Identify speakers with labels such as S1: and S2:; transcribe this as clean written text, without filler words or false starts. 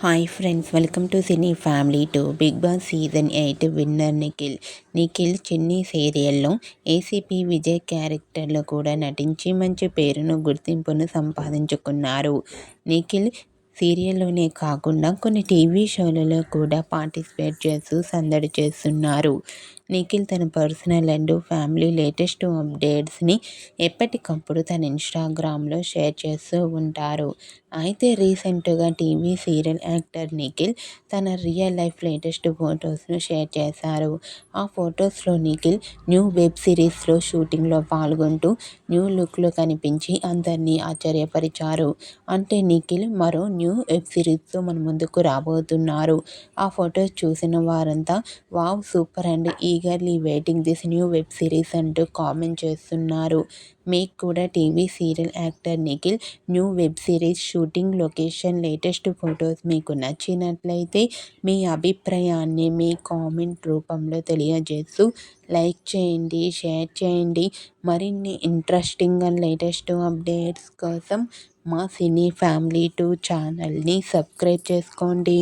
S1: Hi friends, welcome to cine family to Bigg Boss season 8 winner Nikhil. Nikhil Chinni సీరియల్లో ACP Vijay క్యారెక్టర్లో కూడా నటించి మంచి పేరును గుర్తింపును సంపాదించుకున్నారు. నిఖిల్ సీరియల్లోనే కాకుండా కొన్ని టీవీ షోలలో కూడా పార్టిసిపేట్ చేస్తూ సందడి చేస్తున్నారు. నిఖిల్ తన పర్సనల్ అండ్ ఫ్యామిలీ లేటెస్ట్ అప్డేట్స్ని ఎప్పటికప్పుడు తన ఇన్స్టాగ్రామ్లో షేర్ చేస్తూ ఉంటారు. అయితే రీసెంట్గా టీవీ సీరియల్ యాక్టర్ నిఖిల్ తన రియల్ లైఫ్ లేటెస్ట్ ఫొటోస్ను షేర్ చేశారు. ఆ ఫొటోస్లో నిఖిల్ న్యూ వెబ్ సిరీస్లో షూటింగ్లో పాల్గొంటూ న్యూ లుక్లో కనిపించి అందరినీ ఆశ్చర్యపరిచారు. అంటే నిఖిల్ మరో న్యూ వెబ్ సిరీస్తో మన ముందుకు రాబోతున్నారు. ఆ ఫొటోస్ చూసిన వారంతా wow, super and eagerly waiting this new web series అంటూ కామెంట్ చేస్తున్నారు. మీకు కూడా TV serial actor Nikhil new web series shooting location latest photos మీకు నచ్చినట్లయితే మీ అభిప్రాయాన్ని మీ కామెంట్ రూపంలో తెలియజేస్తూ లైక్ చేయండి, షేర్ చేయండి. మరిన్ని ఇంట్రెస్టింగ్ అండ్ లేటెస్ట్ అప్డేట్స్ కోసం మా సినీ ఫ్యామిలీ 2 ఛానల్ని సబ్స్క్రైబ్ చేసుకోండి.